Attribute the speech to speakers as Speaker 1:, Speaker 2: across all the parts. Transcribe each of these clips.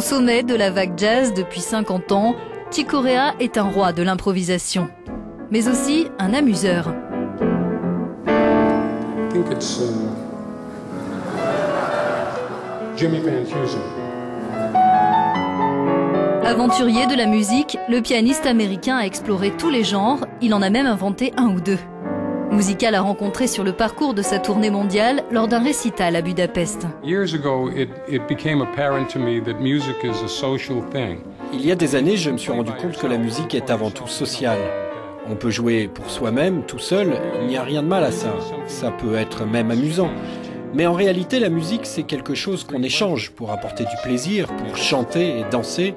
Speaker 1: Au sommet de la vague jazz depuis 50 ans, Chick Corea est un roi de l'improvisation, mais aussi un amuseur. Aventurier de la musique, le pianiste américain a exploré tous les genres, il en a même inventé un ou deux. Musical a rencontré sur le parcours de sa tournée mondiale lors d'un récital à Budapest.
Speaker 2: Il
Speaker 3: y a des années, je me suis rendu compte que la musique est avant tout sociale. On peut jouer pour soi-même, tout seul, il n'y a rien de mal à ça. Ça peut être même amusant. Mais en réalité, la musique, c'est quelque chose qu'on échange pour apporter du plaisir, pour chanter et danser,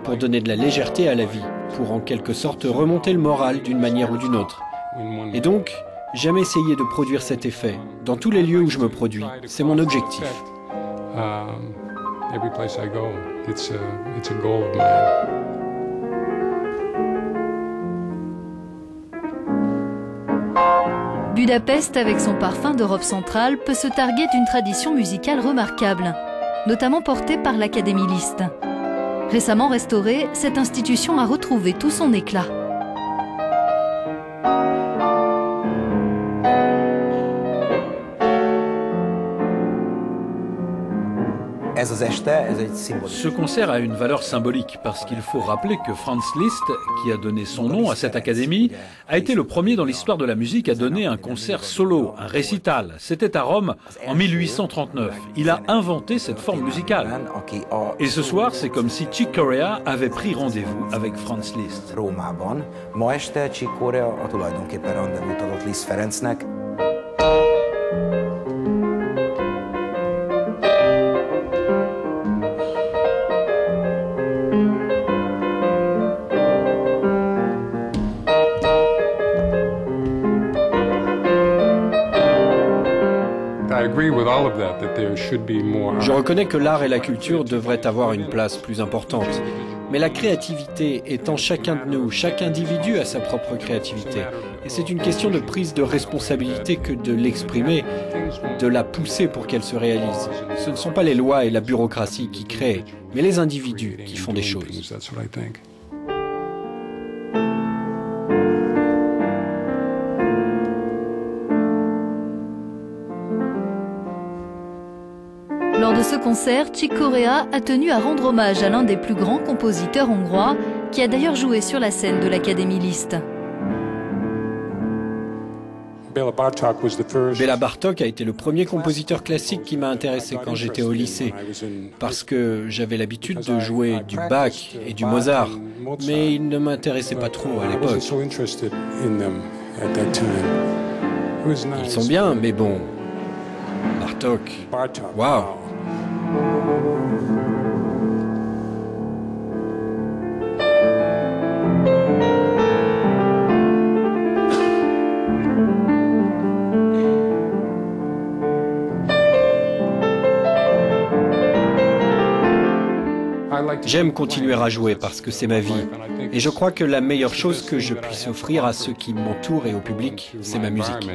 Speaker 3: pour donner de la légèreté à la vie, pour en quelque sorte remonter le moral d'une manière ou d'une autre. Et donc, j'aime essayer de produire cet effet dans tous les lieux où je me produis. C'est mon objectif.
Speaker 1: Budapest, avec son parfum d'Europe centrale, peut se targuer d'une tradition musicale remarquable, notamment portée par l'Académie Liszt. Récemment restaurée, cette institution a retrouvé tout son éclat.
Speaker 4: Ce concert a une valeur symbolique parce qu'il faut rappeler que Franz Liszt, qui a donné son nom à cette académie, a été le premier dans l'histoire de la musique à donner un concert solo, un récital. C'était à Rome en 1839. Il a inventé cette forme musicale. Et ce soir, c'est comme si Chick Corea avait pris rendez-vous avec Franz Liszt.
Speaker 3: Je reconnais que l'art et la culture devraient avoir une place plus importante. Mais la créativité est en chacun de nous, chaque individu a sa propre créativité. Et c'est une question de prise de responsabilité que de l'exprimer, de la pousser pour qu'elle se réalise. Ce ne sont pas les lois et la bureaucratie qui créent, mais les individus qui font des choses.
Speaker 1: Lors de ce concert, Chick Corea a tenu à rendre hommage à l'un des plus grands compositeurs hongrois, qui a d'ailleurs joué sur la scène de l'Académie Liszt.
Speaker 3: Béla Bartók a été le premier compositeur classique qui m'a intéressé quand j'étais au lycée, parce que j'avais l'habitude de jouer du Bach et du Mozart, mais il ne m'intéressait pas trop à l'époque. Ils sont bien, mais bon, Bartók, waouh! J'aime continuer à jouer parce que c'est ma vie. Et je crois que la meilleure chose que je puisse offrir à ceux qui m'entourent et au public, c'est ma musique.